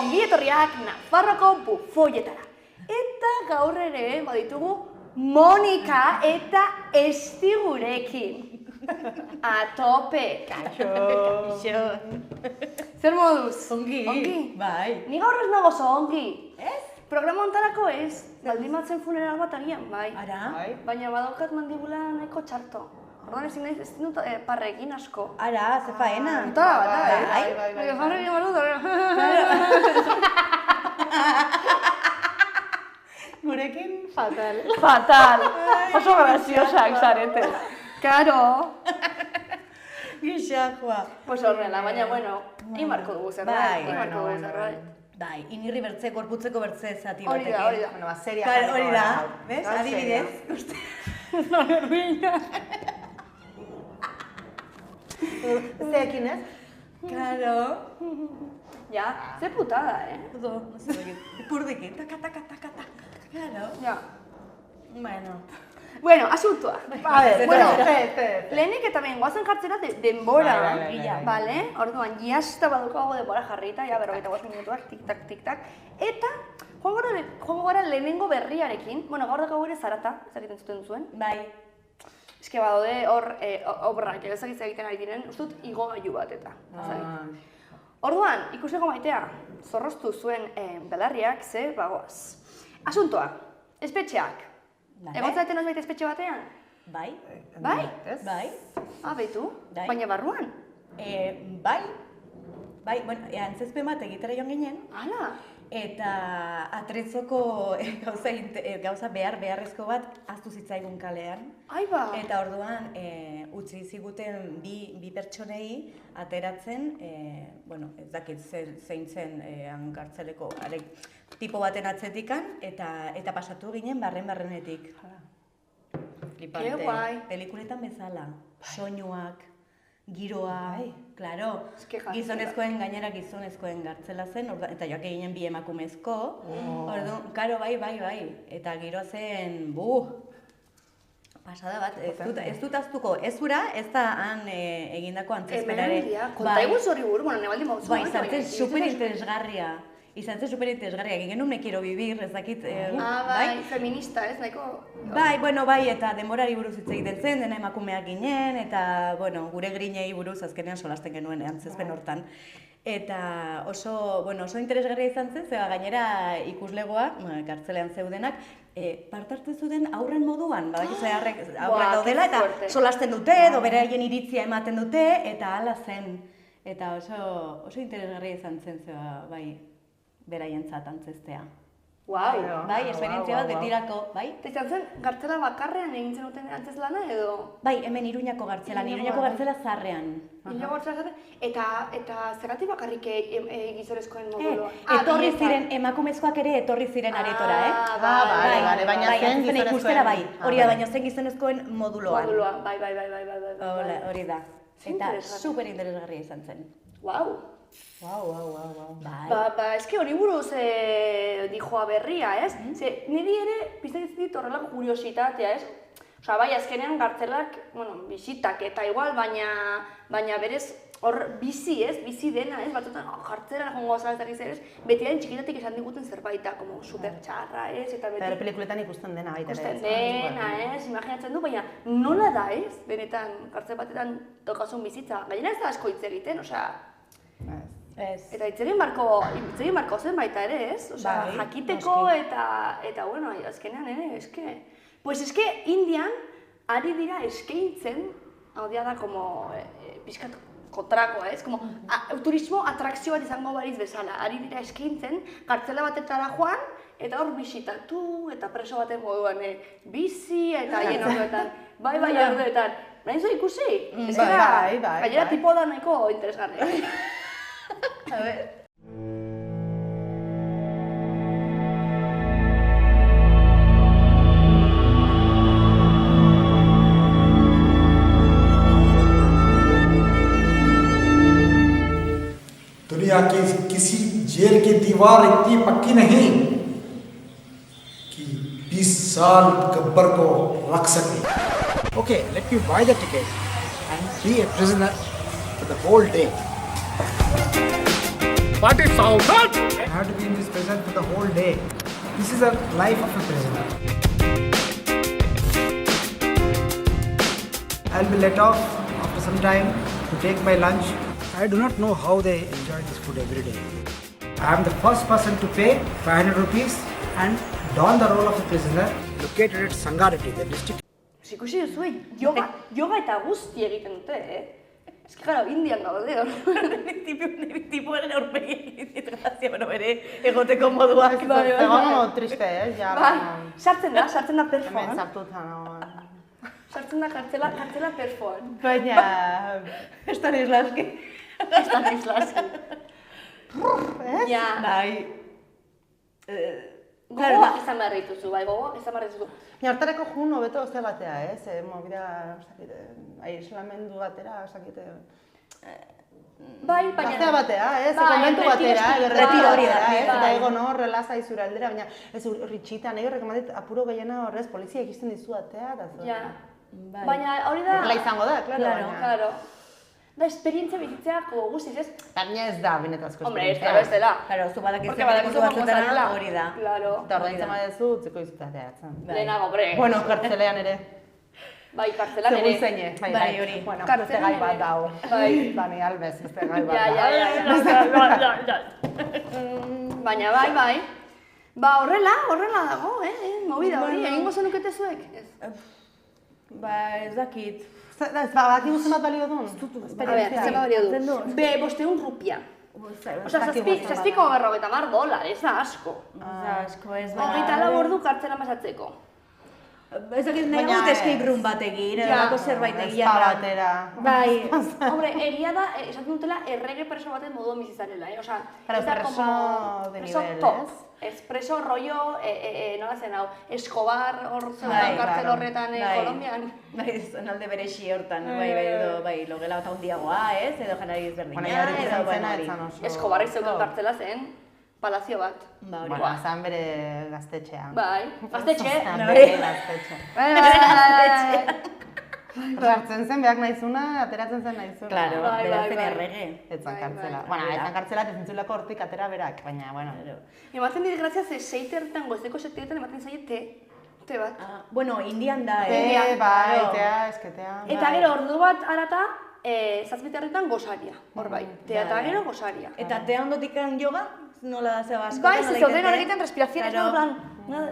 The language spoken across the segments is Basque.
ongi etorriak Nafarroko bufoietara. Eta gaur ere baditugu Monika eta Esti gurekin. A tope. Kaixo. Zer moduz? Ongi. Bai. Ni gaur ez nago oso ongi. Ez? Programa hontarako ez. Zaldimatzen funeral bat agian, bai. Ara? Bai. Baina badaukat mandibula nahiko txarto. Orduan ezin dut parrekin asko. Ara, ze faena. Bai. Parrekin barut, Gurekin fatal. Fatal. Oso graziosak zarete. Karo. Gixakoa. Pues horrela, baina bueno, imarko dugu zerbait. Bai, Imarko dugu zerbait. Bai, inirri bertze, gorputzeko bertze zati Hori batekin. da, hori da. Bueno, seria Claro, hori da, gaur. bez? Gaur Adibidez. No, nervilla. Zeekin ez? Claro. Ja, ze putada, Odo, no sé, ipurdikin, taka. Claro. Ja. Bueno, asuntua. A ver, Bueno, ze. lehenik eta behin goazen jartzera denbora. Bai. Bale? Orduan, jazta badukago denbora jarrita, ja, 45 minutuak, tik-tak. Eta, joango gara lehenengo berriarekin. Bueno, gaur dakago ere zarata, ezagiten zuten zuen. bai. Eske badaude hor obrak, ezagitza egiten ari diren, ustut igogailu bat eta. Orduan, ikusteko maitea, zorroztu zuen belarriak, ze bagoaz. Asuntoa, espetxeak. Vale. Egon zaten ozbait espetxe batean? Bai. Bai? Bai. Beitu, Bai. baina barruan. Bai, bueno, antzezpen bat egitera joan ginen, Hala, eta atrezoko gauza beharrezko bat ahaztu zitzaigun kalean. ai ba. Eta orduan utzi ziguten bi pertsonei ateratzen, bueno, ez dakit zein zen kartzeleko tipo baten atzetikan, eta pasatu ginen barrenetik. Flipante. Ke guai. Pelikuletan bezala, soinuak, giroa, claro, Eske jartzela. gainera gizonezkoen gartzela zen, eta joak eginen bi emakumezko, orduan, karo, bai, eta giroa zen, pasada bat, ez dut aztuko, ez ura, ez da han egindako antzezpenare. Hemen konta egun zorri buru, bueno, nebaldi mauzu. Bai, izan zen superinteresgarria. Egin genuen me quiero vivir, ez dakit, Bai, feminista, ez, nahiko... Bai, eta denborari buruz hitz egiten zen, dena emakumeak ginen, eta, bueno, gure grinei buruz azkenean solasten genuen antzezpen hortan. Eta oso interesgarria izan zen, zeba gainera ikuslegoa, kartzelean zeudenak, parte hartu zuten aurren moduan, badakizu aurrak daudela, eta solasten dute, edo beraien iritzia ematen dute, eta hala zen. Eta oso interesgarria izan zen, zeba, bai, beraientzat antzeztea. Guau. Bai, esperientzia bat betirako, bai? Eta izan zen, gartzela bakarrean egin zenuten antzezlana edo? Bai, hemen Iruñako gartzelan, Iruñako gartzela zarrean. Hilego gartzela zaten, eta zergatik bakarrik gizonezkoen moduloa? Etorri ziren, emakumezkoak ere etorri ziren aretora, Bale, baina zen ikustera bai, hori da, baina zen gizonezkoen moduloan. Moduloa, bai. Hori da, eta super interesgarria izan zen. Guau. Bai. Eske hori buruz dijoa berria, ez? Ze, niri ere pizten dit horrelako kuriositatea, ez? Osa, bai, azkenean gartzelak, bueno, bisitak eta igual, baina berez hor bizi, ez? Bizi dena, ez? Batzutan, gartzelera jongo zara ez? Betiaren txikitatik esan diguten zerbaita, como super txarra, ez? Eta beti... Pelikuletan ikusten dena baita ere. Ikusten dena, ez? Imaginatzen du, baina nola da, ez? Benetan, gartzel batetan tokasun bizitza. Gainera ez da asko hitz egiten, osea... Eta itzegin barko zen baita ere, ez? Osea, jakiteko eta bueno, azkenean ere, eske... Pues eske, Indian ari dira eskaintzen, hau da, como, pixkat kontrakoa, ez? Como, turismo atrakzio bat izango bariz bezala. Ari dira eskaintzen, kartzela batetara joan, eta hor bisitatu, eta preso baten moduan bizi, eta hien orduetan. Bai, orduetan. Nahi zo ikusi? Bai. Gainera tipo da nahiko interesgarri. A ver. दुनिया की किसी जेल की दीवार इतनी पक्की नहीं कि 20 साल गब्बर को रख सके। Okay, let me buy the ticket and be a prisoner for the whole day. What is all that? I have to be in this prison for the whole day. This is the life of a prisoner. I'll be let off after some time to take my lunch. I do not know how they enjoy this food every day. I am the first person to pay 500 rupees and don the role of a prisoner located at Sangareddy, the district. Ikusi duzue, yoga eta guzti egiten dute, Ez que gara, Indian gaude hor. Tipuaren aurpegi egiten grazia, bere egoteko moduak. Egon triste, ja. Sartzen da perfoan. Hemen sartuta nagoen. Sartzen da kartzela perfoan. Baina... Stanislavski. Stanislavski. Ja. Bai. Gogoak izan behar dituzu, bai, gogoak izan behar dituzu. Hortarako jun hobeto oste batea, ez? Movida, aislamendu batera, Bai, baina... Gaztea batea, ez? Konbentu batera, retiro hori da, ez? Eta egon hor, relaza izura aldera, baina ez ritxita, nahi horrek ematit apuro gehiena horrez, polizia ikisten dizu batea, eta zo. Ja. Baina hori da... Horrela izango da, klaro. Claro. Da, esperientzia bizitzeako guztiz, ez? Baina ez da, benetazko Hombre, ez da, bestela. Claro, zu badakizu batzuetara hori da. Claro. Eta ordaintzen badezu, utziko izutatea. Lehenago, bre. Bueno, kartzelean ere. Bai, kartzelan ere. Segun zeine, bai hori. Bueno, beste gai bat dago. Bai. Dani Alves, beste gai bat dago. Ja. Baina bai. Ba, horrela dago, movida hori, egingo zenukete zuek? Ba, ez dakit. Baki guzen bat balio duen? A ver, zer balio du? Be, 500 rupia. Osa, $6.50 $10, ez da asko. Asko ez da. 24 ordu kartzela pasatzeko. Ez dakit nahi dut escape room bat egin, edako zerbait egia. Spa batera. Bai. Hombre, egia da, esaten dutela errege preso baten moduan bizizarela, Osa, preso de nivel, ez? Espreso rollo, nola zen hau, Escobar hor zegoen kartzel horretan Kolombian. Bai, zonalde berexi hortan, bai, logela bat handiagoa, ez? Edo janari ezberdina, edo bueno. Escobarrik zeuken kartzela zen, palazio bat. Bueno, zan bere gaztetxean. Bai, gaztetxe? Sartzen zen, behak nahizuna, ateratzen zen nahizuna. Claro, beratzen errege. Etzan kartzela. Bueno, etzan kartzela tezintzulako hortik atera berak, baina, bueno. Ematen dit grazia ze seitertan, goizeko seitetan ematen zaie te bat. Bueno, Indian da, bai, tea, esketea. Eta gero, ordu bat arata, zazpiterritan gozaria, hor bai. Tea eta gero gozaria. Eta tea ondotik yoga? Nola da zeba asko? Bai, zeuden hor egiten respirazion, ez da, plan,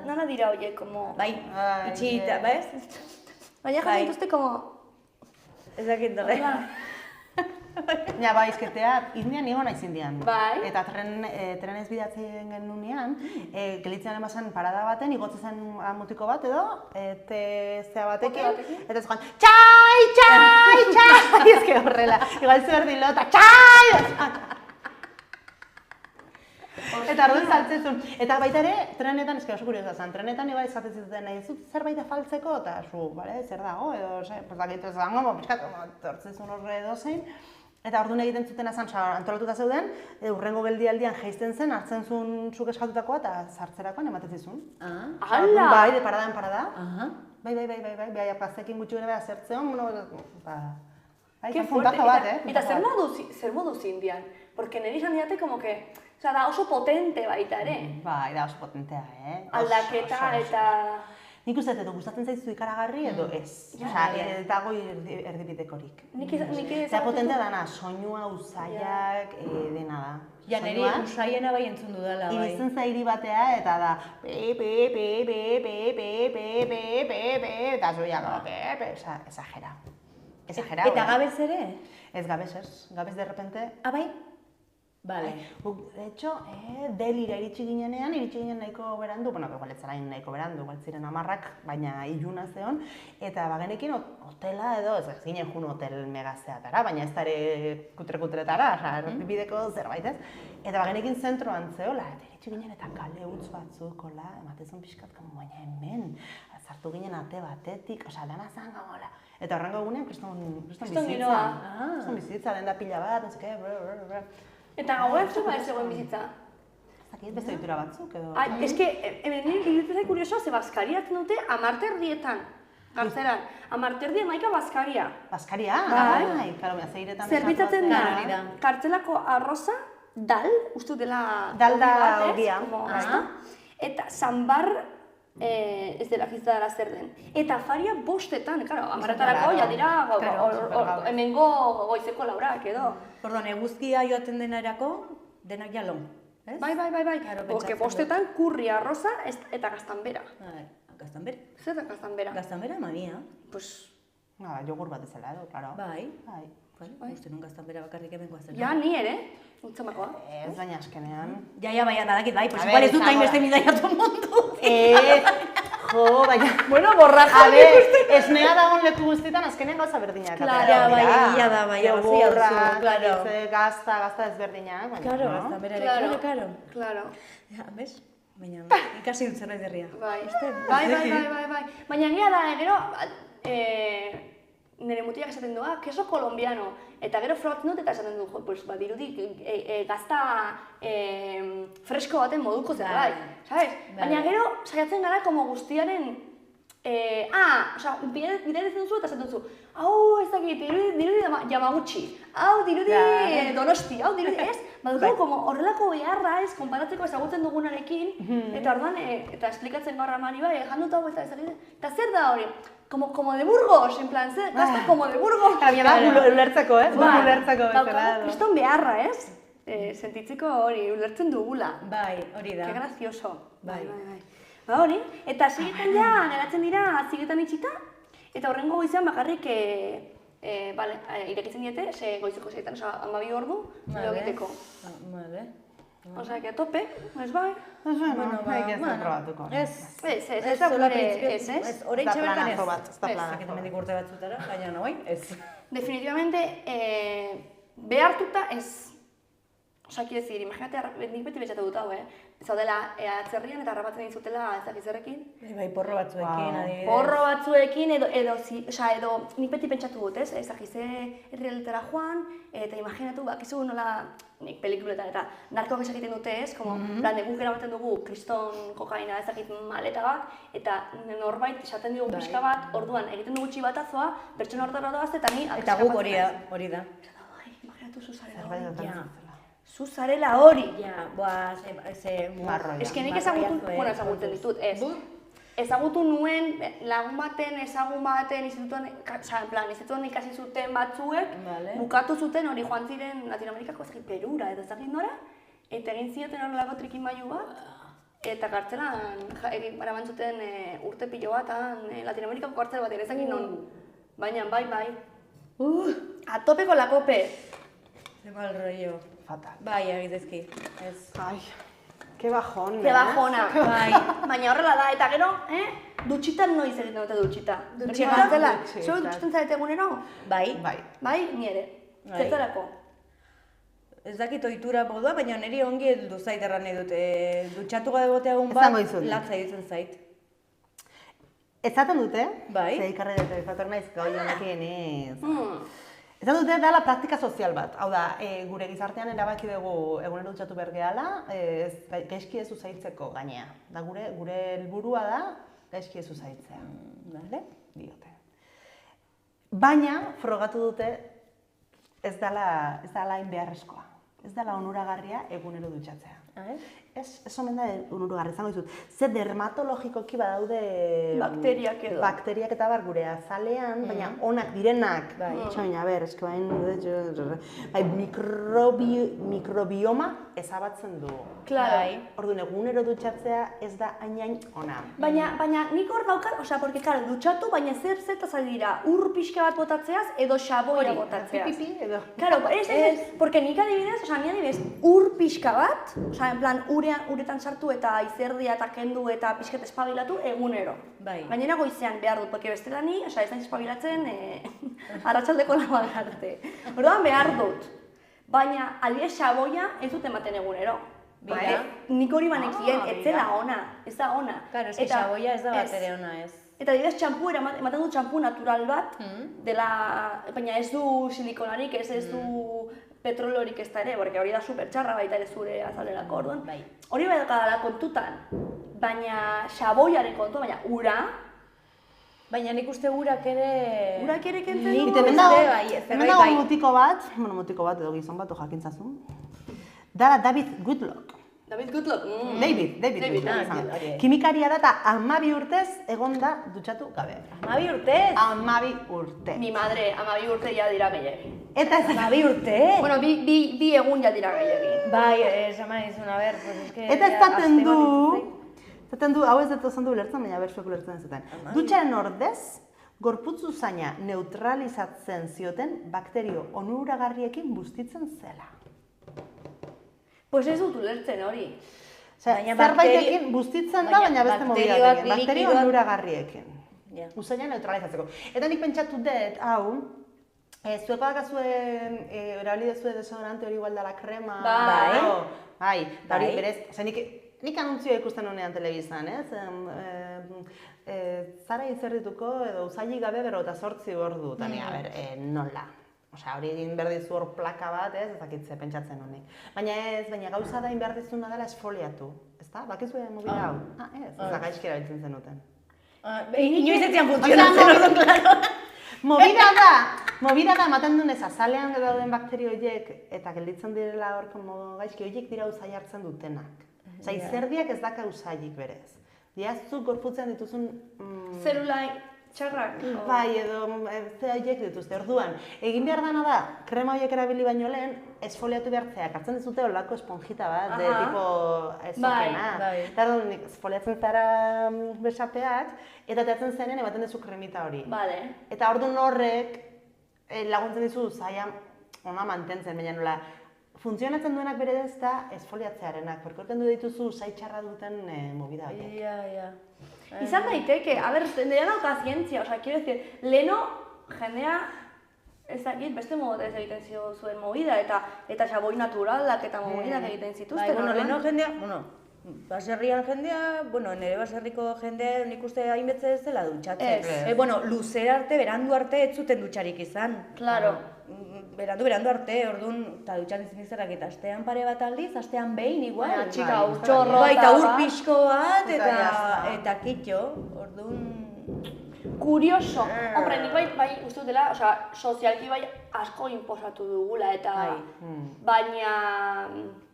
nana dira oie, como... Bai, itxita, bai? Baina jaten dituzte, como... Ez dakit dole. Ja, bai, esketea, Indian nigo naiz Indian. Bai. Eta trenez bidatzen genunean, gelitzean emazan parada baten, igotzen zen mutiko bat edo, zea batekin, eta zegoen, txai! Ez que horrela, igual zer dilo, eta txai! Eta orduan saltzezun. Eta baita ere, trenetan, eske oso kuriosa zen, trenetan igual izaten zuten nahi zut zerbait afaltzeko, eta zu, zer dago, edo, pues dakit ez dago, pixkat, tortzezun horre edozein. Eta orduan egiten zuten azan, antolatuta zeuden, urrengo geldialdian jaisten zen, hartzen zuen zuk eskatutakoa, eta sartzerakoan ematen zizun. Hala! Bai, de parada en parada. Bai, apaztekin gutxi bere beha zertzeon, Qué fuerte. Eta zer moduz Indian? Porque nire izan diate como que... Osa, da oso potente baita ere. Bai, da oso potentea, Aldaketa eta... Nik uste dut, gustatzen zaizu ikaragarri edo ez. Osa, dago erdibidekorik. Eta potentea dana, soinua, usaiak, dena da. Ja, niri usaiena bai entzun dudala, bai. Iritzen zairi batea eta da eta zuia, exagera. Eta gabez ere? Ez gabez ez, gabez de repente... Bai? Vale. De hecho, Delira iritsi ginen nahiko berandu, bueno, igual ez zarain nahiko berandu, igual ziren 10, baina iluna zeon, eta bagenekin hotela edo, ez ginen jun hotel megazeatara, baina ez dara kutre-kutretara, errepideko zerbait ez, eta bagenekin zentroan zeola, eta iritsi ginen eta kale utz batzukola, ematezun pixkat, baina hemen, zartu ginen ate batetik, dana zan gamola. Eta horrengo egunean, kriston bizitza. Kriston bizitza, den da pila bat, ez que, Eta gauean zuba ez zegoen bizitza? Zakit, beste ditura batzuk edo... Ez que, hemen iruditzen zait kuriosoa, ze baskaria hartzen dute 10 erdietan. Kartzelan, 10 erdien maika baskaria. Baskaria? Bai. Karo, zeiretan... Zerbitzatzen da, kartzelako arroza, dal, uste dela... Dal da ogi bat, ez? ogia. Como gazta. Eta zanbar, ez dela giztara zer den. Eta afaria 5etan, claro, 10etarako ja dira hemengo goizeko 4 edo. Orduan, eguzkia joaten denerako, denak jalon. Bai. Porque 5etan kurri arroza eta gaztanbera. Gaztanbera. Zer da gaztanbera? Gaztanbera, mamia. Pues... Jogur bat ezela edo, claro. Bai. Uste nun gaztanbera bakarrik hemenkoa zela. Ja, ni ere, utzamakoa. Ez baina askenean. Ja, bai, badakit, bai, pues igual ez dut hainbeste bidaiatu mundu. Jo, baina... Bueno, borraja. A ver, esnea dagoen leku guztietan azkenean gauza berdinak. Claro, bai, egia da, bai, Jogurra, claro. gazta ezberdinak. Claro, gaztanbera ere, Claro. Ja, bez? Baina, ikasi dut zerbait berria. Bai. Baina gira da, gero, nire mutiak esaten du, keso kolombiano. Eta gero frogatzen dut eta esaten du, pues, dirudi gazta fresko baten moduko zerbait, sabes? Baina gero, saiatzen gara, como guztiaren, bidaretzen duzu eta esaten duzu, hau ez dakit, dirudi Yamaguchi, hau dirudi Donosti, hau dirudi ez? Badugu, como horrelako beharra ez, konparatzeko ezagutzen dugunarekin, eta orduan, eta esplikatzen gaur amari bai, jandut hau eta ez dakit, eta zer da hori? Como de Burgos, en plan, gazta como de Burgos. Ulertzeko, ez? Ulertzeko bezala. Kriston beharra, ez? Sentitzeko hori, ulertzen dugula. Bai, hori da. Que gracioso. Bai. Ba hori, eta zigetan ja, geratzen dira zigetan itxita, eta horrengo goizean bakarrik, irekitzen diete, goizeko zeitan, oza, 12 ordu, lo egiteko. Osa, que a tope, ez bai. Bueno, ez da probatuko. Ez, Orain txabertan ez. Ez da planazo Zaketan mendik urte batzutara, baina no, ez. Definitivamente, behartuta ez. Osa, quiero decir, imagínate, nik beti betxatu dut hau, zaudela atzerrian eta harrapatzen dizutela ezagizerrekin. Bai, porro batzuekin, adibidez. Porro batzuekin, edo nik beti pentsatu dut, ez? Ezagize herrialdetara joan, eta imaginatu, bakizu nola, nik pelikuletan eta narkoak egiten dute, ez? Como, plan, guk eramaten dugu, kriston kokaina ezagit maleta bat, eta norbait esaten dugu pixka bat, orduan egiten dugu txibatazoa, pertsona hortara doaz, eta ni... Eta guk hori da. Bai, imaginatu zuzarela hori. Ja, boa, Ez que nik ezagutzen ditut, ez. Ezagutu nuen lagun baten, institutuan ikasi zuten batzuek, bukatu zuten hori joan ziren Latinoamerikako Perura edo ezagin nora, eta egin zioten horrelako trikimailu bat, eta kartzelan eraman zuten urte pilo bat, Latinoamerikako kartzel bat ezagin non. Baina, bai. Atopeko lakope. Ze mal rollo. Fatal. Bai, egitezki. Ai, que bajón, Ke bajona. Bai. Baina horrela da, eta gero, dutxitan noiz egiten dute dutxita. Dutxitan zela. Zure dutxitan zarete egunero? Bai. Bai, ni ere. Zertarako? Ez dakit ohitura modua, baina niri ongi heldu zait erran nahi dut. Dutxatu gabe botea egun bat, latza iruditzen zait. Ezaten dute? Bai. Ze ikarri dut ezator naiz gau joanekin ez. Ezaten dute dela praktika sozial bat. Hau da, gure gizartean erabaki dugu egunero dutxatu behar gehala, gaizki ez uzaitzeko gainea. Da gure helburua da gaizki ez uzaitzea. Bale? Diote. Baina, frogatu dute ez dela hain beharrezkoa. Ez dela onuragarria egunero dutxatzea. Ez omen da onuragarria, izango dizut. Ze dermatologikoki badaude bakteriak edo. Bakteriak eta bar gure azalean, baina onak direnak. Baina, eske mikrobioma ezabatzen du. Claro. Orduan, egunero dutxatzea ez da hain ona. Baina nik hor daukat, osea, porque claro, dutxatu, baina zertaz ari dira, ur pixka bat botatzeaz edo xaboia botatzeaz. Pipi edo. Claro, ez, porque nik adibidez, osea, ni adibidez, ur pixka bat, osea, en plan, uretan sartu eta izerdia eta kendu eta pixket espabilatu egunero. Bai. Gainera goizean behar dut, porque bestela ni, osea, ez naiz espabilatzen arratsaldeko lauak arte. Orduan behar dut. Baina, adibidez, xaboia ez dut ematen egunero. Nik hori banekien, ez zela ona, ez da ona. Claro, eski xaboia ez da bat ere ona ez. Eta adibidez, txampua ematen du txampu natural bat, baina ez du silikonarik, ez du petrolorik ez da ere, porque hori da supertxarra baita ere zure azalerako, orduan. Hori bai dakadala kontutan, baina xaboiaren kontu, baina ura. Baina nik uste urak ere... Urak ere kentzen du? Hemen dago mutiko bat edo gizon bat, jakintzazun. Da David Goodlock. David Goodlock. David Goodlock. Kimikaria da eta 12 urtez egon da dutxatu gabe. 12 urtez? 12 urte. Mi madre, 12 urte ja dira gehiagi. Eta ez 12 urte? Bueno, bi egun ja dira gehiagi. Bai, esan izun, a ber, pues es que... Eta ezaten du, hau ez dut osan du ulertzen, baina bersuek ulertzen zuten. Dutxaren ordez, gorputzu zaina neutralizatzen zioten bakterio onuragarriekin bustitzen zela. Pues ez dut ulertzen hori. Zerbaitekin bustitzen da, baina beste mobidatekin. Bakterio onuragarriekin. Usaina neutralizatzeko. Eta nik pentsatu dut, hau, zuek badakazuen, erabili dezue desodorante hori igual dela krema. Bai. Eta hori berez, nik anuntzioa ikusten honean telebizan, ez? Zara izerdituko edo usailik gabe 48 ordu, eta ni, a ber, nola. Osea, hori egin behar dizu hor plaka bat, ez dakitze pentsatzen honek. Baina gauza da egin behar dizuna dela esfoliatu, ezta? Bakizue mobila hau? Ez da gaizki erabiltzen zenuten. Inoiz ez zian funtzionatzen orduan, klaro. Movida da ematen dunez azalean dauden bakterio horiek eta gelditzen direla hor gaizki horiek dira usai hartzen dutenak. Osea, izerdiak ez daka usailik berez. Diazuk gorputzean dituzun... Zelulai txarrak. Bai, edo horiek dituzte. Orduan, egin behar dana da, krema horiek erabili baino lehen, esfoliatu behartzeak. Hartzen dizute olako esponjita bat, de tipo ezokena. Eta orduan, esfoliatzen zara besapeak, eta teatzen zenen ematen duzu kremita hori. Eta orduan horrek laguntzen dizu zaila ona mantentzen, baina nola, funtzionatzen duenak bere ez da esfoliatzearenak, porkorten du dituzu zaitxarra duten movida horiek. Izan daiteke, a ber, nire dauka zientzia, osea, quiero decir, leheno jendea ez dakit beste modez egiten zuen movida eta xaboi naturalak eta movidak egiten zituzten. Bai, leheno jendea, baserrian jendea, nire baserriko jendea nik uste hainbetze ez dela dutxatzen. Luzera arte, berandu arte ez zuten dutxarik izan. Claro. Berandu arte, orduan, eta dutxatzen zinizterak eta astean pare bat aldiz, astean behin igual. Txika, urtxorro eta ur pixko bat, eta kitxo, orduan... Kurioso. Hombre, nik bai uste dela, osea, sozialki bai asko inposatu dugula, eta... Baina...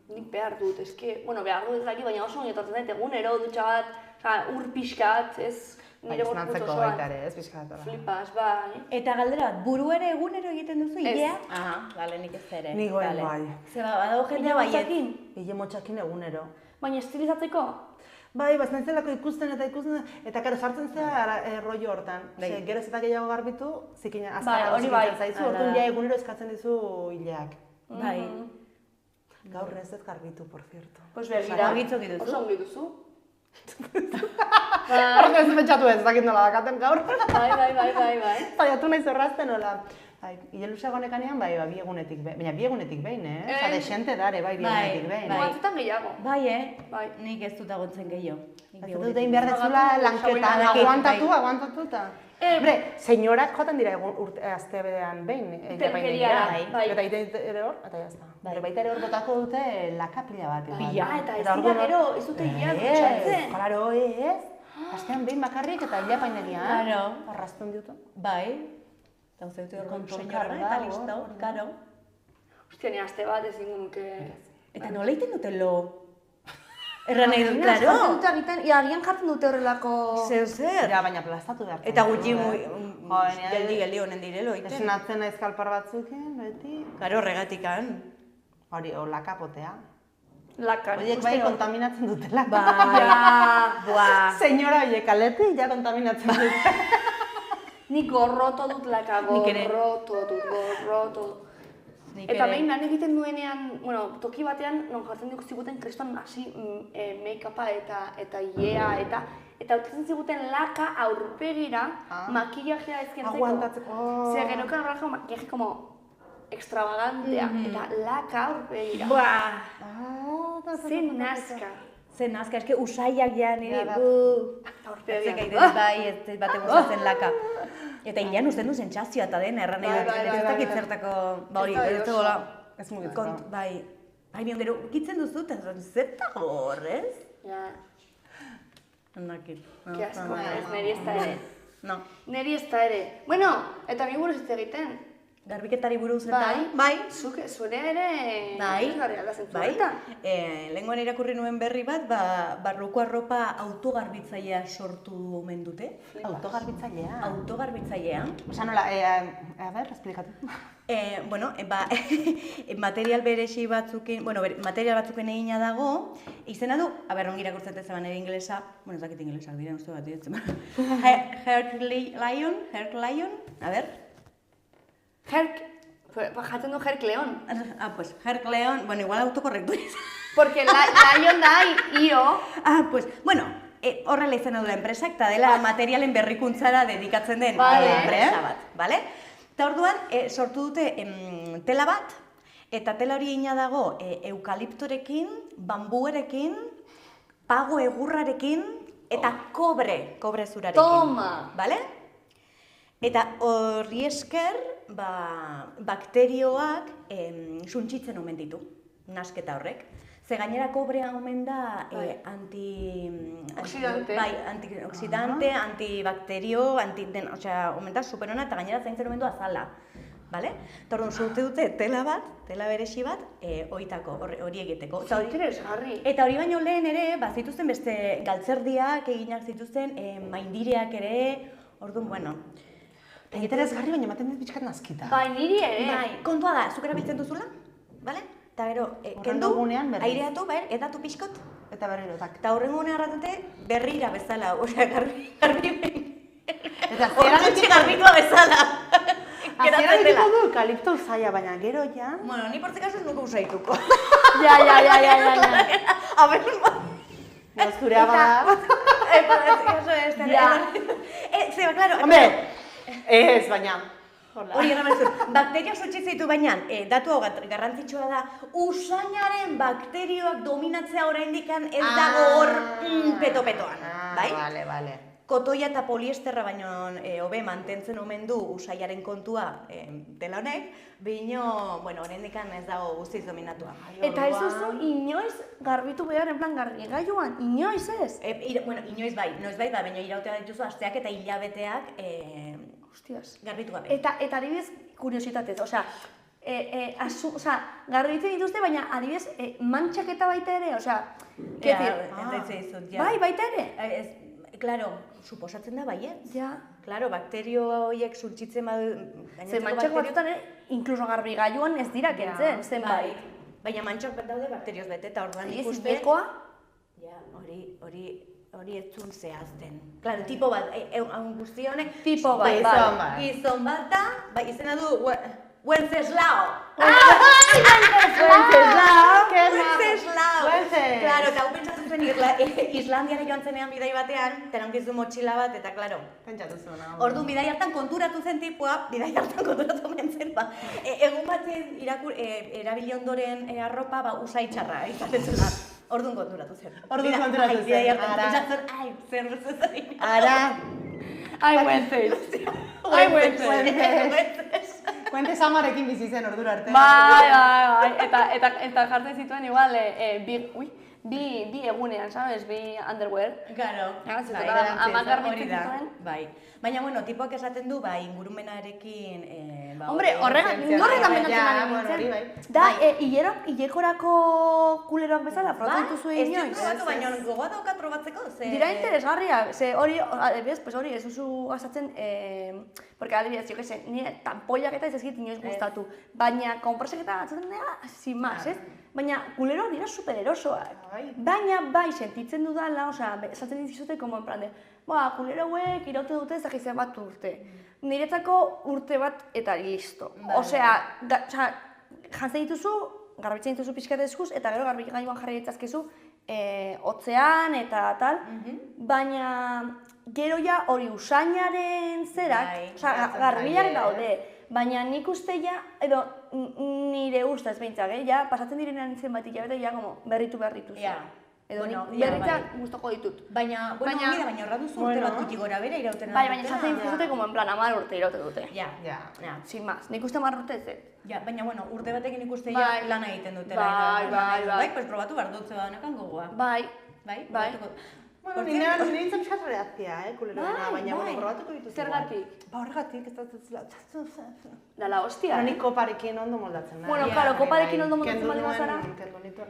Nik behar dut, eske... behar dut ez daki, baina oso ongetortzen dut, egunero dutxa bat, ur pixkat, ez... Nire gorputz osoan. Flipas, bai. Eta galdera bat, buru ere egunero egiten duzu, ilea? Bale, nik ez ere. Nigoen bai. Zeba, badago jendea baiet. Ile motxakin egunero. Baina estilizatzeko? Bai, naizelako ikusten, eta karo sartzen zera rollo hortan. Gero ez eta gehiago garbitu, zikina azkara zikintzen zaizu, orduan ja egunero eskatzen dizu ileak. Bai. Gaur ez ez garbitu, por cierto. Pues begira, oso ongi duzu. Horrek ez pentsatu ez, dakit nola dakaten gaur. Bai. Zaiatu nahi zorrazten nola. Ile luzeago nekanean, bi egunetik behin. Baina bi egunetik behin, Osa, desente dare, bi egunetik behin. Batzutan gehiago. Bai, nik ez dut agontzen gehiago. Ez dut egin behar dezula lanketan, aguantatu. Hombre, senyorak joaten dira azte bedean behin. Pelkeriara, bai. Eta egiten ere hor, eta jazta. Baita ere hor botako dute laka pila bat. Eta ez dira gero, ez dute hilak dutxatzen. Klaro, ez. Astean behin bakarrik eta hila painegian. Arrastun diutu. Bai. Eta uste dut hor senyora eta listo, karo. Ostia, ni aste bat ez ingunuke... Eta nola egiten dute lo? Erran nahi dut, klaro. Agian jartzen dute horrelako... Zer. Ja, baina plastatu behar. Eta gutxi geldi honen direlo egiten. Esnatzen naiz kalpar batzuken, beti. Karo, horregatikan. Hori, lakapotea. Laka. Horiek bai kontaminatzen dutela. Buah. Senyora horiek aleti, ja kontaminatzen dute. Nik gorroto dut laka, gorroto dut. Eta behin lan egiten duenean, toki batean, non jartzen duk ziguten kriston hasi make-upa eta ilea, eta utzen ziguten laka aurpegira makillajea ezkentzeko. Aguantatzeko. Zer, genokan horrela makillaje como extravagantea, eta laka aurpegira. Buah! Zen nazka. Zen nazka, eske usaiak ja nire, aurpegira. Bai, ez bate gustatzen laka. Eta hilean usten du sentsazioa eta den, erran nahi dut, ez dakit zertako, hori, ez dagoela. Ez mugitzen. Bai, bion gero, ukitzen duzu, eta zertago horrez? Ja. Handakit. Ki asko, neri ez da ere. No. Neri ez da ere. Bueno, eta mi buruz ez egiten. Garbiketari buruz eta... Bai. Zure ere... Bai. Bai. Lehengoan irakurri nuen berri bat, barruko arropa autogarbitzailea sortu omen dute. Autogarbitzailea? Autogarbitzailea. Osa nola, a ber, esplikatu. Material berezi batzuken, material batzuken egina dago, izena du, ongi irakurtzen zeban ere ingelesa, ez dakit ingelesak diren uste bat diretzen. Herc Lion, a ber? Jaten du Herc León. Pues Herc León, igual autokorrektu izan. Porque Lion da io. Horrela izena du enpresak, eta dela materialen berrikuntzara dedikatzen den enpresa bat, bale? Eta orduan, sortu dute tela bat, eta tela hori egina dago eukaliptorekin, bambuerekin, pago egurrarekin, eta kobre zurarekin. Toma! Bale? Eta horri esker, bakterioak suntsitzen omen ditu, nasketa horrek. Ze gainera kobrea omen da antioxidante, antibakterio, omen da superona eta gainera zaintzen omen du azala. Eta orduan sortu dute tela berezi bat, hori egiteko. Interesgarri. Eta hori baino lehen ere, zituzten beste galtzerdiak eginak zituzten, maindireak ere, orduan, bueno. Interesgarri baina ematen dut pixkat nazkita. Bai, niri ere. Kontua da, zuk erabiltzen duzula, bale? Eta gero, kendu, aireatu, edatu pixkot. Eta berrirotak. Eta horrengo gunean arratate, berrira bezala, garbi Eta orduan garbikoa bezala. Azieran egiten du eukalipto usaia, baina gero ja... Bueno, ni portzik asun nuko usaituko. Ja. A ber, zurea bada... Zeba, klaro... Hombre, ez, baina... Hori erramezur, bakterioak suntsitzen ditu baina, datu hau garrantzitsua da, usainaren bakterioak dominatzea oraindikan ez dago hor peto-petoan, bai? Bale. Kotoia eta poliesterra baino hobe mantentzen omen du usaiaren kontua tela honek, baino, oraindikan ez dago guztiz dominatua. Eta ez duzu inoiz garbitu behar, en plan garbigailuan, inoiz ez? Inoiz bai, baina irautea dituzu asteak eta hilabeteak garbitu gabe. Eta adibidez, kuriositatez, garbitzen dituzte, baina adibidez, mantxaketa baita ere, bai, baita ere? Claro, suposatzen da baiet. Ja. Claro, bakterio horiek suntsitzen badu... Ze mantxak batzutan, inkluso garbigailuan ez dira kentzen, zenbait. Baina mantxak bat daude bakterioz bete, eta orduan ikuste... Bekoa? Ja, hori ez zuen zehazten. Claro, tipo bat, guzti honek... Tipo bat, Gizon bat da, izena du... Wenceslao! Wenceslao! Claro, eta hau pentsatzen zuen Islandiara joan zenean bidai batean, terankizu motxila bat, eta claro. Pentsatu zuen. Orduan bidai hartan konturatu zen tipua, zen, egun batzen erabili ondoren arropa, usaitxarra, izaten zela. Orduan konturatu zen. Bidai hartan, pentsatzen, zer Ara! Kuentez amarekin bizi zen ordura arte. Bai. Eta jartzen zituen igual, bi egunean, sabes? Bi underwear. Claro. Amak garbitzen zituen. Bai. Baina, tipoak esaten du, ingurumenarekin... Hombre, horregan mendatzen ari nintzen. Da, hilekorako kuleroak bezala, frotatu dituzu inoiz. Baina, gogoa daukat probatzeko, ze... Dira interesgarriak, ze hori, ez duzu gastatzen, porque adibidez, jo que se, nire tampoiak eta ez ezkit inoiz gustatu. Baina, konpresek eta atzaten dira, sin más, ez? Baina, kuleroak dira supererosoak. Baina, bai, sentitzen dudala, esaten dizute, como en plan de, kulero hauek iraute dute ez dakizen bat urte. Niretzako urte bat eta listo. Jantzen dituzu, garbitzen dituzu pixkat eskuz, eta gero garbigailuan jarri ditzazkezu hotzean eta tal, baina gero ja hori usainaren zerak, garbilak daude, baina nik uste ja, edo nire ustez behintzak, pasatzen direnean nintzen bat hilabete, berritu zen. Edo berritzak guztoko ditut. Baina horra duzu urte bat guti gora bera irauten dute. Baina jatzen dituzute, como en plan, 10 urte iraute dute. Ja. Sin más, nik uste 10 urte ez. Ja, baina urte batekin ikuste lan egiten dutela. Bai. Pues probatu behar dut zeba honekan gogoa. Bai. Bueno, nintzen pixat reakzia, kuleroena, baina probatuko dituz. Zergatik? Ba, horregatik, ez da... Dala, hostia. Nik koparekin ondo moldatzen da. Bueno, claro, koparekin ondo moldatzen bali bazara.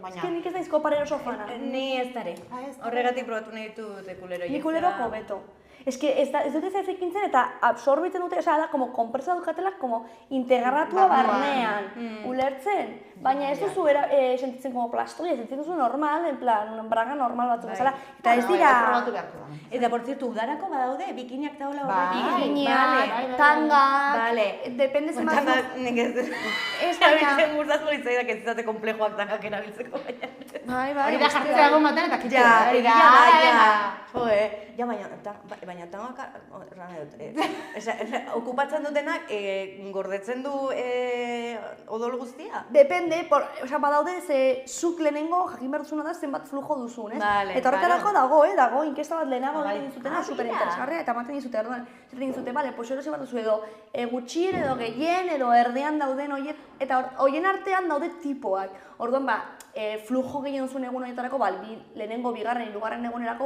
Baina... Ez que nik ez naiz koparero oso fana. Ni ez dare. Horregatik probatu nahi ditut kuleroiek. Ni kuleroko beto. Ez que ez dute zaizekintzen eta absorbitzen dute, osea, da, como konpresa dukatela, como integratua barnean, ulertzen. Baina ez duzu sentitzen como plastoia, sentitzen duzu normal, en plan, braga normal batzuk bezala. Eta ez dira... Eta, por cierto, udarako badaude, bikiniak eta hola horrekin. Bikiniak, tangak, depende zenbat... Tangak, nik ez... Ez baina... Abiltzen gustazko litzaidak ez izate komplejoak tangak erabiltzeko baina. Bai, hori da jartzea egon batean eta kitxea. Ja, baina tangak, okupatzen dutenak, gordetzen du odol guztia? Depende, badaude, zuk lehenengo jakin behar duzuna da zenbat flujo duzun, ez? Eta horretarako dago, inkesta bat lehenago egiten dizutena, superinteresgarria, eta ematen dizute, orduan, zerten dizute, bale, pues erosi bat duzu edo gutxien, edo gehien, edo erdean dauden horiek, eta horien artean daude tipoak. Orduan, flujo gehien duzun egun horietarako, lehenengo, bigarren, hirugarren egunerako,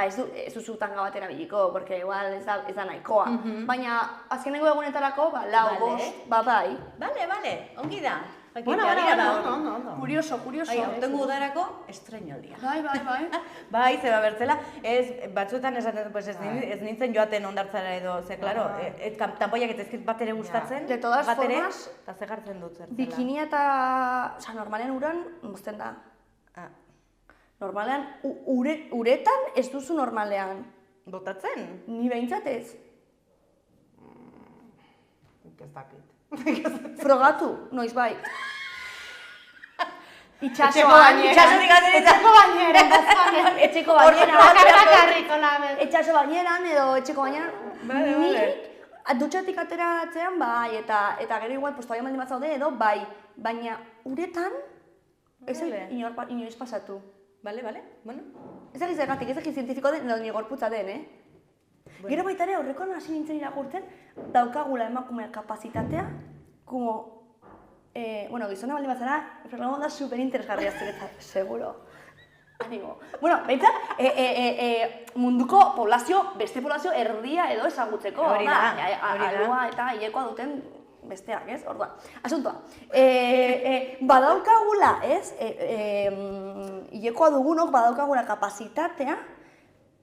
ez duzu tanga bat erabiliko, porque igual ez da nahikoa. Baina, azkenengo egunetarako, lau, bost, bai. Bale, ongi da. Bueno, ondo. Curioso. Tengo udarako estreñoldia. Bai. Bai, zeba bertzela, batzuetan esaten, pues ez nintzen joaten ondartzara edo, ze, claro, tanpoiak eta ezkit bat ere gustatzen. De todas formas, eta ze jartzen dut zertzela. Bikinia eta, normalean uran, mozten da. Normalean, uretan ez duzu normalean. Botatzen? Ni behintzat ez. Ez dakit. Frogatu, noiz bai. Etxeko baineran edo etxeko baineran. Nik dutxatik ateratzean bai, eta gero igual todavía baldin bat zaude edo bai. Baina uretan ez inoiz pasatu. Bale, bueno. Ez dakit zergatik, ez dakit zientifiko den edo ni gorputza den, Gero baita ere, horrekoan hasi nintzen irakurtzen, daukagula emakumea kapazitatea, como, gizona baldin bazara, Fernando da superinteresgarria zuretzat, seguro. Animo. Bueno, baita, munduko beste poblazio erdia edo ezagutzeko, hori da. Alua eta hilekoa duten besteak, ez? Orduan, asuntoa. Badaukagula, ez? Hilekoa dugunok badaukagula kapazitatea,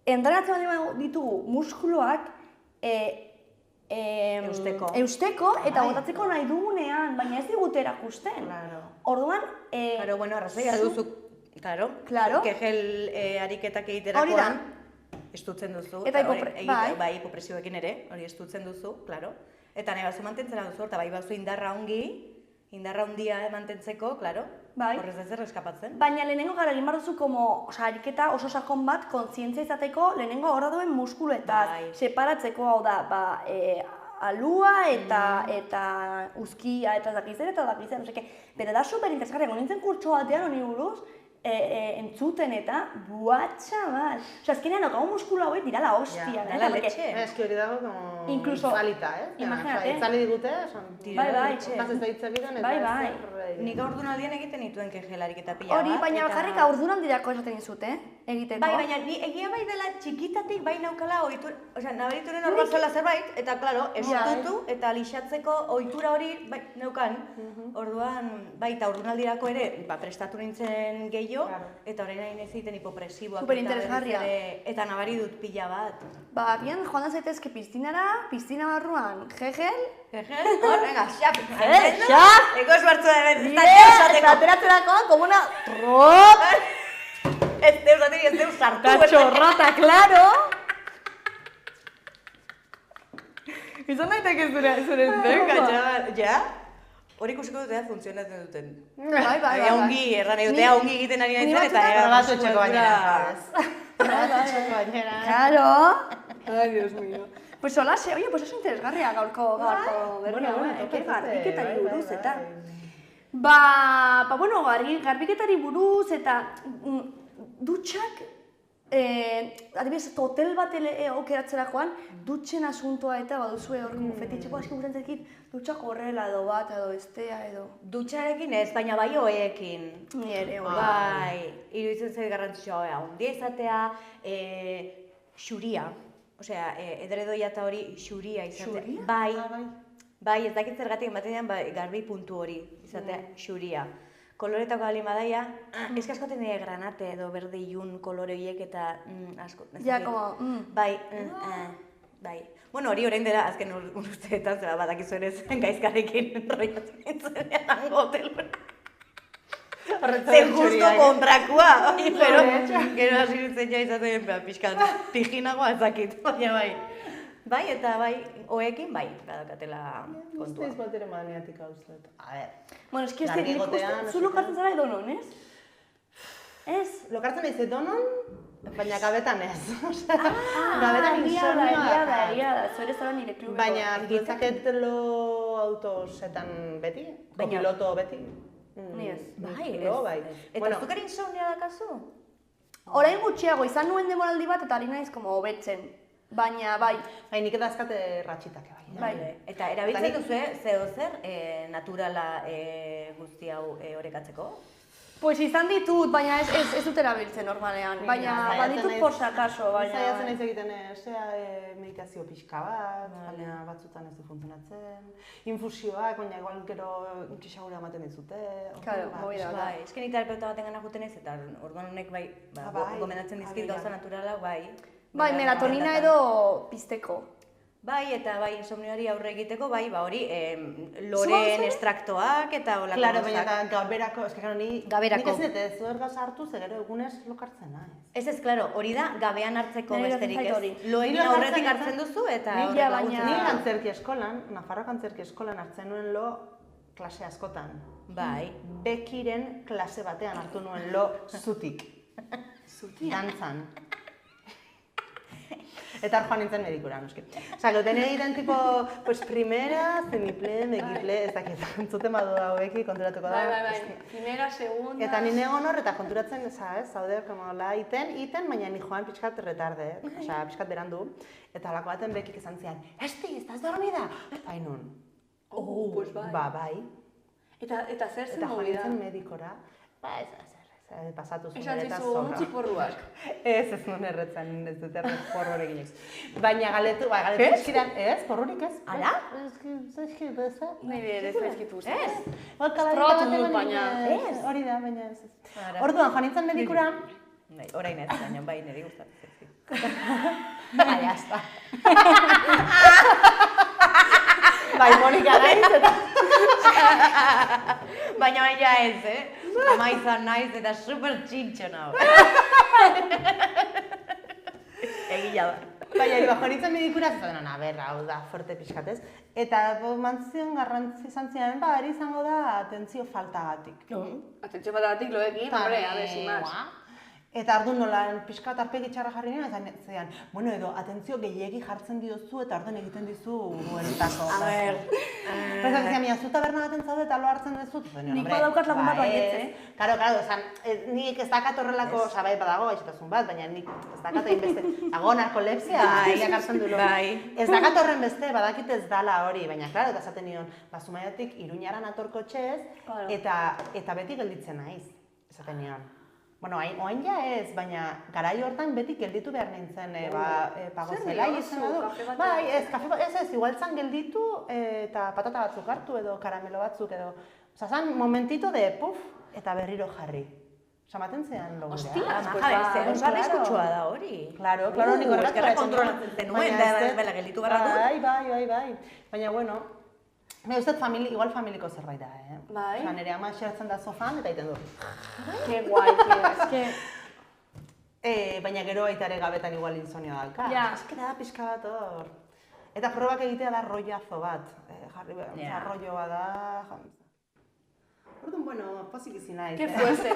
entrenatzen baldin ditugu muskuluak eusteko eta botatzeko nahi dugunean, baina ez digute erakusten. Orduan... Claro, bueno, arrazoia duzu, claro, kegel ariketak egiterakoan estutzen duzu, bai, hipopresioekin ere, hori estutzen duzu, claro. Eta nahi bazu mantentzera duzu, eta bai bazu indarra handia mantentzeko, claro, horrez ez eskapatzen. Baina lehenengo gara egin behar duzu, ariketa oso sakon bat, kontzientzia izateko, lehenengo horra duen muskuluetaz, separatzeko hau da, alua eta uzkia eta dakizera, no seke. Bera da superinteresgarria, nintzen kurtso batean honi buruz, entzuten eta buatxa bat. Azkenean, okago muskulu hauek dira la hostia. Dela letxe. Ez que hori dago como itzalita, Imagínate. Itzali digute, bai. Bazez da hitzagidan eta bai. Nik aurdunaldian egiten dituen kegelarik eta pila bat. Hori, baina bakarrik aurdunaldirako esaten dizute, egiteko. Bai, baina egia bai dela txikitatik bai naukala ohitura, osea, nabarituren hor bat zela zerbait, eta claro, estutu eta lixatzeko ohitura hori bai neukan. Orduan, bai, eta aurdunaldirako ere, prestatu nintzen gehiago, eta orain nahi nahi egiten hipopresiboak. Superinteresgarria. Eta nabari dut pila bat. Agian joan da zaitezke piztinara, piztina barruan, Hegel, hor, venga, xap! Xap! Eko esbartzu da hemen, eta ateratzerakoan, komuna, trop! Ez deu sartu. Cachorrata, claro! Izan daiteke zure chaval, ja? Hori ikusiko dute funtzionatzen duten. Bai. Ongi, erran egotea, ongi egiten ari nahitzen eta... Probatu etxeko bainera. Claro! Ay, Dios mío. Pues hola, oye, pues eso interesgarria gaurko garbiketari buruz eta... Bueno, garbiketari buruz eta... Dutxak Adibidez, hotel bat aukeratzerakoan, dutxen asuntoa eta baduzue horren fetitxeko aski gustatzen zaizkit dutxa horrela edo bat edo bestea edo. Dutxarekin ez, baina bai oheekin. Ni ere hori. Bai, iruditzen zait garrantzitsua handia izatea, xuria. Osea, edredoia eta hori xuria izatea. Xuria? Bai, ez dakit zergatik ematen garbi puntu hori izatea xuria. Koloretako alima daia, eski askoten dira granate edo berde ilun kolore horiek eta asko. Ja, como, Bai, bai. Bueno, hori orain dela azken urteetan zera badakizu ere zen gaizkarekin enrollatzen nintzenean hotelura. Zer justo kontrakua, pero gero hasi nintzen ja izaten pixkat pijinagoa ezakit, baina bai. Bai, eta bai, oekin bai, badakatela kontua. Usteiz bat ere maniatik hau zuet. A ber, bueno, eski ez nik uste, zu lokartzen zara edonon, ez? Ez? Lokartzen naiz edonon, baina gabetan ez. Gabetan egia da, zuere zara nire klubeko. Baina ditzaket lo autosetan beti, kopiloto beti. Ni ez. Bai, bai. Eta zuk ere insomnia dakazu? Orain gutxiago, izan nuen demoraldi bat eta ari naiz como hobetzen. Baina, bai. Bai, nik edazkate ratxitak bai. Bai. Eta erabiltzen duzu zeo zer naturala guzti hau orekatzeko? Pues izan ditut, baina ez dut erabiltzen normalean. Baina, baditut por si acaso, baina... Zaiatzen naiz egiten meditazio pixka bat, baina batzutan ez du funtzionatzen. Infusioak, baina igual gero txixagura ematen dizute. Claro, hori da. Bai, esken terapeuta baten gana juten ez, eta orduan honek bai, gomendatzen dizkit gauza naturala, bai. Bai, melatonina edo pizteko. Bai, eta bai, insomnioari aurre egiteko, bai, ba hori, loreen estraktoak eta olako Claro, baina gaberako, eske gero ni... Gaberako. Nik ez dut, zuer gauza hartu, ze gero egunez lokartzen naiz. Ez, claro, hori da gabean hartzeko Nire besterik gertatzen zait ez. hori. Loekin aurretik hartzen duzu eta Nik horrek baina- laguntzen. Ni antzerki eskolan, Nafarroako antzerki eskolan hartzen nuen lo klase askotan. Bai. Bekiren klase batean hartu nuen lo zutik. Zutik? Dantzan. Eta hor joan nintzen medikura, noski. Osa, gauten egiten tipo, pues primera, semiple, megiple, ez dakit, entzuten badu haueki konturatuko da. Bai. Primera, segunda... Eta nire egon hor, eta konturatzen, zaude, la iten, baina ni joan pixkat retarde, osa, pixkat berandu. Eta halako baten bekik esan zian, Esti, ¿estás dormida? Bai nun. Pues bai. Ba, bai. Eta zer zen Eta joan movida? nintzen medikora. Ba, ez, pasatu zuen Esan eta zizu, zorra. utzi porruak. Ez nuen erretzen, ez dut erret porrorekin ez. Baina galetu eskidan, ez, porrurik ez. Ala? Zaizkit, ez. Nire ere zaizkitu. Ez. Probatu dut, baina. Ez, hori da, baina ez. Orduan, joan nintzen medikura. Bai, orain ez, baina bai, niri gustatzen zaizkit. Bai, hasta. Bai, Monika gaiz eta... Baina baina ez, Ama izan naiz eta super txintxo nao. Egia da. Baina, joan nintzen medikura, zaten, berra, hau da, fuerte pixkatez. Eta mantzion garrantzi izan ziren, ari izango da atentzio faltagatik. Atentzio batagatik loekin, hombre, a ver, sin más. Eta ardun nola pixkat arpegi txarra jarri nien, eta zean, bueno, edo atentzio gehiegi jartzen diozu eta ardun egiten dizu bueltako. A ver. Eta zean, zu taberna baten zaude eta lo hartzen dezut. Nik badaukat lagun bat baietz, Karo, esan, nik ez dakat horrelako, osa, bai badago gaixotasun bat, baina nik ez dakat egin beste, dago narkolepsia, hilak hartzen du lo. Ez dakat horren beste, badakit ez dala hori, baina, klaro, eta esaten nion, Zumaiatik Iruñara natorko txez, eta beti gelditzen naiz, esaten nion. Bueno, oain ja ez, baina garai hortan beti gelditu behar nintzen, pagozela izan du. Bai, ez, igualtzan gelditu eta patata batzuk hartu edo karamelo batzuk edo. Osa, zan momentito de puf, eta berriro jarri. Osa, maten zean logurea. Ostia, maja, oso arriskutsua da hori. Claro, nik horregatik kontrolatzen zenuen, da bela gelditu barra dut. Bai. Baina, bueno, ne, uste igual familiko zerbait da, Bai. Osa, nire ama xertzen da sofan eta egiten du. Que guai, tío, es que... Baina gero aitare gabetan igual insomnio dalka. Ja. Eske da pixka bat hor. Eta probak egitea da rollazo bat. Jarri behar, rolloa da... Orduan, bueno, pozik izi naiz. Que fuese.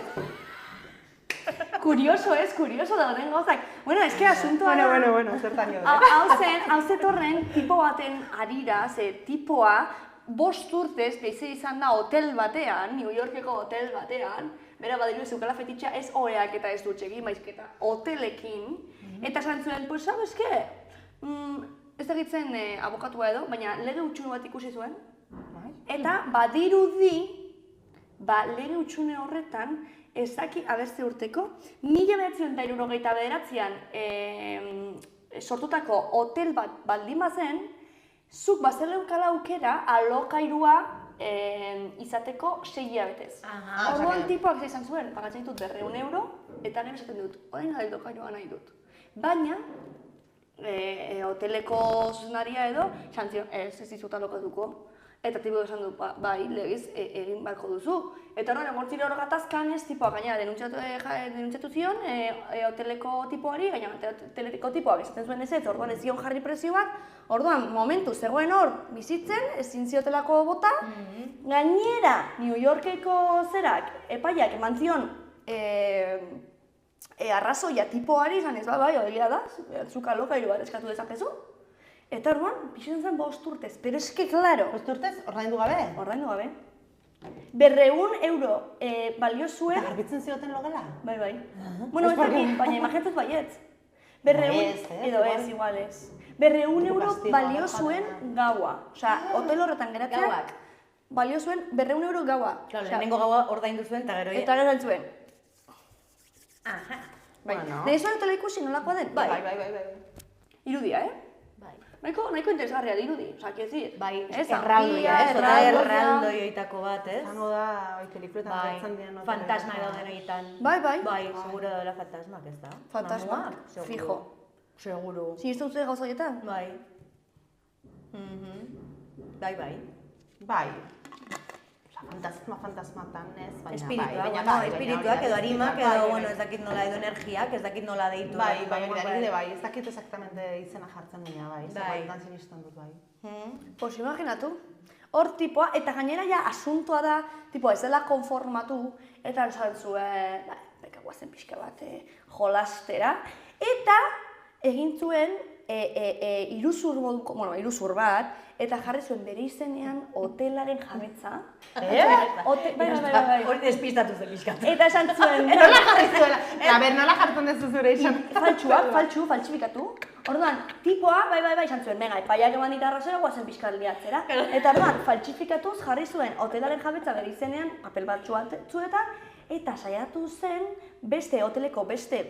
Curioso dauden gauzak. Bueno, es que asuntoa da... Bueno, zertan jo. Hau zetorren tipo baten arira, ze tipoa 5 urtez bizi izan da hotel batean, New Yorkeko hotel batean, bera badiru zeukala fetitxa ez oheak eta ez dutxekin, maizketa hotelekin, eta esan zuen, pues, sabes que, ez dakitzen abokatua edo, baina lege utxune bat ikusi zuen, eta badirudi, lege utxune horretan, ezaki abertze urteko, 1979an sortutako hotel bat baldin bazen, zuk bazeleukala aukera alokairua izateko 6 hilabetez. Orduan tipoak izan zuen, pagatzen ditut 200 euro, eta gero esaten dut, orain alokairua nahi dut. Baina, hoteleko zuzenaria edo, esan zion, ez dizut alokatuko. Eta tipo esan du, bai, legiz, egin barko duzu. Eta horren, gortzire hor gatazkan ez tipoak, gaina denuntzatu zion hoteleko tipoari, gaina hoteleko tipoak esaten zuen ez, orduan ez zion jarri prezioak, orduan, momentu, zegoen hor, bizitzen, ezin ziotelako bota, gainera, New Yorkeko zerak, epaiak eman zion arrazoia tipoari, izan ez, bai, egia da, zuk alokairu bat eskatu dezakezu. Eta orduan, pixetan zen 5 urtez, pero eske, klaro. 5 urtez, ordaindu gabe? Ordaindu gabe. 200 euro balio zuen... Eta garbitzen zioten logela? Bai. Bueno, ez dakit, baina imaginatzen baietz. 200 edo ez, igual ez. 200 euro balio zuen gaua. Osea, hotel horretan geratzen... Gauak. Balio zuen 200 euro gaua. Claro, lehenengo gaua ordaindu zuen, eta gero... Eta gero zuen. Aha. Bai. Deizuen hotel ikusi nolakoa den? Bai. Irudia, Nahiko interesgarria dirudi, oza, kiez dir. Bai, erraldoia, erraldoioitako bat, ez? Zango da, pelikuletan gertzen diren hotel. Fantasma edo egiten. Bai. Seguro dela fantasmak, ez da? Fantasmak, fijo. Seguro. Sinistu dut gauza horietan? Bai. Bai. Bai. Fantasmatan ez, baina espirituak edo harimak edo, bueno, ez dakit nola edo energiak, ez dakit nola deitu. Bai, ez dakit exactamente izena jartzen baina, bai, zerbaitan sinisten dut, bai. Pues imaginatu, hor tipoa, eta gainera ja asuntoa da, tipoa ez dela konformatu, eta esan zuen, beka guazen pixka bat jolastera, eta egin zuen iruzur bat, eta jarri zuen bere izenean hotelaren jabetza. Bai. Hori despistatu zen pixkat. Eta esan zuen... Nola jarri zuela? Nola jartzen dezu zure izan? Faltsufikatu. Orduan, tipoa, bai, esan zuen, venga, epaiak eman dit arrazera, guazen pixkat liatzera. Eta orduan, faltsifikatuz jarri zuen hotelaren jabetza bere izenean, apel bat zuetan, eta saiatu zen beste hoteleko beste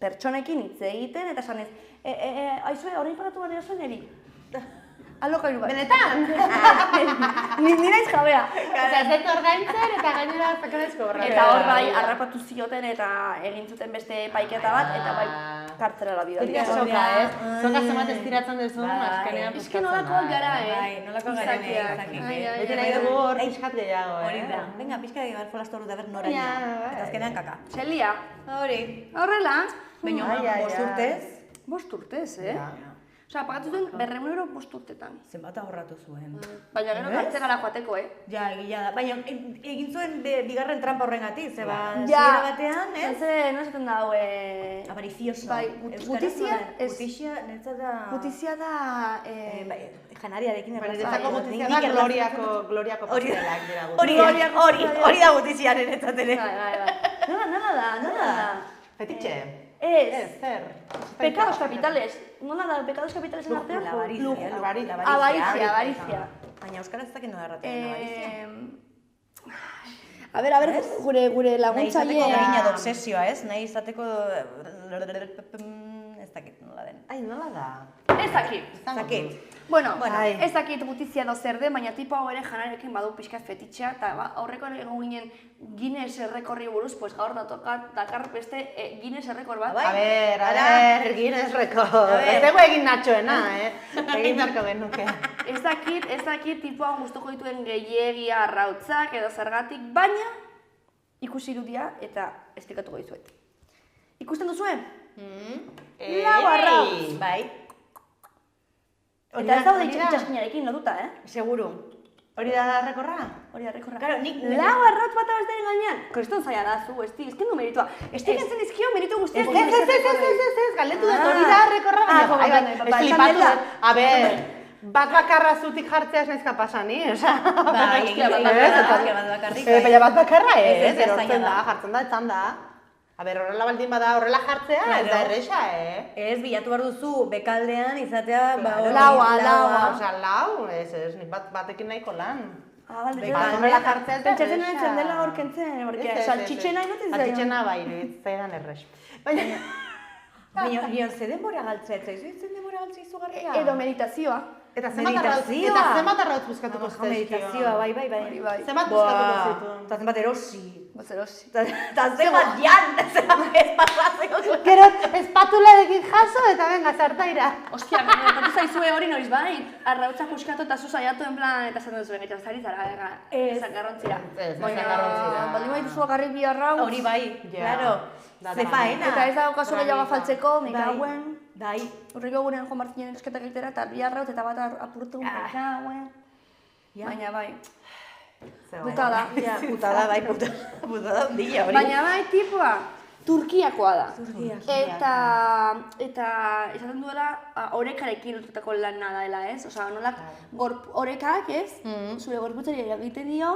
pertsonekin hitz egiten, eta esan ez, aizue, horrein pagatu bari zuen eri? Alokairu bat. Benetan? Ni naiz jabea. Osea, ez dut ordaintzen eta gainera zakarezko borra. Eta hor bai, harrapatu zioten eta egin zuten beste paiketa bat, eta bai, kartzelara bidali. Hori da soka, ez? Soka zemat estiratzen dezu, azkenean Ez que nolakoak gara, Bai, nolakoak gara, Bete nahi dugu hor pixkat gehiago, Hori da. Venga, pixka egibar folastoru da ber noraino. Eta azkenean kaka. Zelia. Hori. Horrela. Baina, 5 urtez. 5 urtez, Osea, pagatu zuen 200 euro 5 urtetan. Zenbat ahorratu zuen. Baina gero kartzegara joateko, Ja, egia da. Baina egin zuen bigarren trampa horrengatik, zeba Ja, ziera batean, ez? no esaten da, Avaricioso. Bai, gutizia, ez. Gutizia da... Janariarekin Niretzako gutizia da gloriako pastelak dira gutizia. Hori da gutizia niretzat ere. Bai. Nola da. Fetitxe? Ez. Zer? Pecados capitales. Nola da, pecados capitales en artean? Avarizia. Baina euskaraz ez dakit nola erraten avarizia. A ver, gure laguntzaile... Nahi izateko garina da obsesioa, ez? Nahi izateko... Ez dakit nola den. Ai, nola da? Ez dakit. Bueno, ez dakit gutizia edo zer den, baina tipo hau ere janarekin badu pixka fetitxea, eta aurreko egon ginen Guinness errekorri buruz, pues gaur dakar beste Guinness errekor bat. A ver, Guinness rekord. Ez dugu egin natxoena, Egin darko genuke. Ez dakit tipo hau gustuko dituen gehiagia arrautzak edo zergatik, baina ikusi irudia eta esplikatuko dizuet. Ikusten duzuen? Lau arrautz. Bai. Eta ez daude itxaskinarekin lotuta, Seguru. Hori da rekorra? Hori da rekorra. Claro, lau arrautz bat abestaren gainean. Kriston zaila da zu, ez du meritua. Ez dikentzen izkio meritu guztiak. Ez, galdetu dut, hori da rekorra. Flipatu dut. A ber, bat bakarra zutik jartzea ez naizka pasani, oza. Bai, Hostia, bat bakarrik. Baina bat bakarra Ez, ez, erortzen zaila da, da. jartzen da, etzan da. Horrela baldin bada, horrela jartzea, ez da erresa, Ez, bilatu behar duzu, bekaldean izatea, Laua. Osa, lau, ez, nik batekin nahiko lan. Bekaldean. Horrela jartzea ez da Pentsatzen erresa. nuen zen dela hor kentzen, porque saltxitxena inoten zaio. Saltxitxena bai, zaidan erres. Baina, Baina, ze denbora galtzea, ez zaizu zen denbora galtzea izugarria? Edo meditazioa. eta Meditazioa. zenbat arrautz buskatuko zituen. Meditazioa, bai. Zenbat buskatuko zituen. Eta zenbat erosi. Bazerosi. Eta zenbat jan, zenbat ez pasatzeko. Gero, espatularekin jaso eta venga, zartaira. Ostia, gertatu zaizue hori noiz bai. Arrautzak uskatu eta zu saiatu en plan, eta zen duzuen, eta zari zara, zakarrontzira. Ez, Baina, zakarrontzira. baldin baituzu bakarrik bi arrautz. Hori bai, Ja. claro. Da, Ze faena. Eta ez dago kasu gehiago afaltzeko, Bai. mikauen. Bai. Urriko egunen Juan Martinen erosketak egitera, eta bi arraut eta bat apurtu, mikauen. Ja. Baina bai, Ze putada. Ja, putada, bai, putada ondila hori. Baina bai, tipua, Turkiakoa da. Turkia. Eta esaten duela, orekarekin lotutako lana dela, ez? Osea, nolak orekak, ez? Zure gorputzari egiten dio,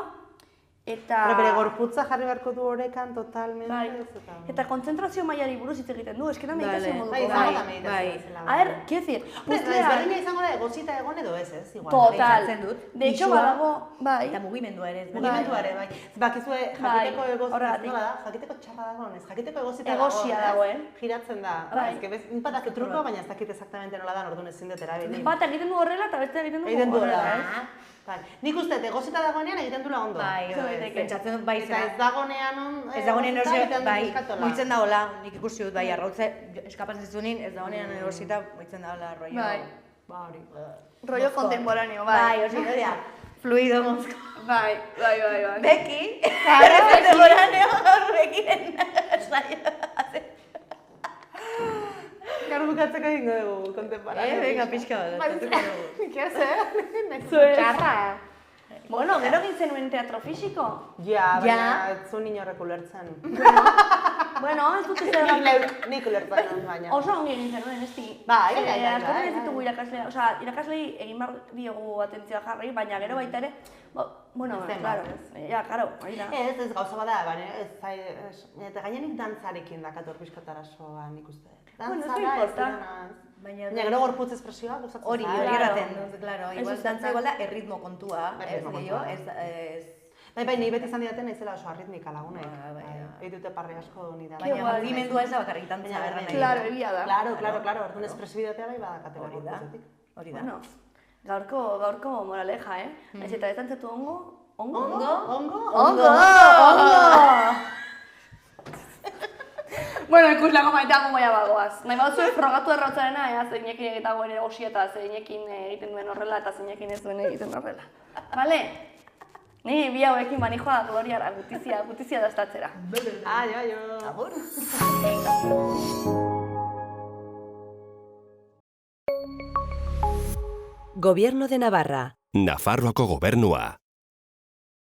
eta... Pero bere gorputza jarri beharko du orekan totalmente. Bai. ez Eta kontzentrazio mailari buruz hitz egiten du, eskena meditazio Vale. moduko. Bai, izango da Bai, meditazioa bai. bezala. A ver, quiero decir, Ezberdina izango da egosita egon edo ez, igual. total. Pentsatzen dut. De hecho, Pisua. badago, bai. Eta mugimendua ere ez. Mugimendua ere, bai. Bakizue, jakiteko Bai, egosita, horregatik. nola da? Jakiteko txarra dagoen, ez? Jakiteko egosita Egosia dagoen. Giratzen da. Bai. Ez que bez, inpatak truko, baina ez dakit exactamente nola da, orduan ezin dut erabili. Bat egiten du horrela eta beste egiten du Egiten duela, horrela, ez? Bai. Nik uste, egosita dagoenean egiten duela ondo. Bai, Daiteke. pentsatzen dut bai Eta zera. ez dagoenean Ez dagoenean egosita, erosi, egiten du bai, eskatola. muitzen dagoela, nik ikusi dut, bai, arrautze, eskapatzen zunin, ez dagoenean erosita, muitzen dagoela, rollo. Bai. Ba, hori. Rollo contemporáneo, bai. Bai, hori da. Fluido mozko. Bai. Beki, contemporáneo, bekiren saio. Gaur bukatzeko egingo dugu, kontemporaneo. Venga, pixka bat. Nik ez, Nahizu Zuez. txarra. Bueno, gero egin zenuen teatro fisiko. Ja, baina Ja. ez zuen inorrek ulertzen. Bueno, ez dut zer Nik ulertzen nuen baina. Oso ongi egin zenuen, esti. Bai, Askotan ez ditugu irakaslea, osea, irakaslei egin behar diogu atentzioa jarri, baina gero baita ere, bueno, Zenbat, claro, ja, claro, hori da. Ez gauza bada, baina eta gainenik dantzarekin dakator pixkatarasoa nik uste. Bueno, ez Dantza du da, ez importa. dena. Baina Baina gero gorputz espresioa gustatzen hori, zait. hori Claro. erraten dut, claro. Igual Ez dantza igual da erritmo kontua, ez Erritmo gehiago, kontua. ez... Bai, ni beti izan didaten naizela oso arritmika lagunek. Bai. Egin dute parri asko ni da. Baina igual. mugimendua ez da bakarrik dantza Baina erran nahi. Claro, egia da. Claro, orduan espresibitatea bai badakatela Hori da, gorputzetik. hori da. Bueno, gaurko moraleja, Naiz eta ez dantzatu ongo? Ongo? Bueno, ikuslako maiteago maia bagoaz. Nahi baduzue frogatu errautzarena, ea zeinekin eta goen egosia eta zeinekin egiten duen horrela eta zeinekin ez duen egiten horrela. Vale? Ni bi hauekin banijoa gloriara, gutizia dastatzera. Aio. Agur. Gobierno de Navarra. Nafarroako gobernua.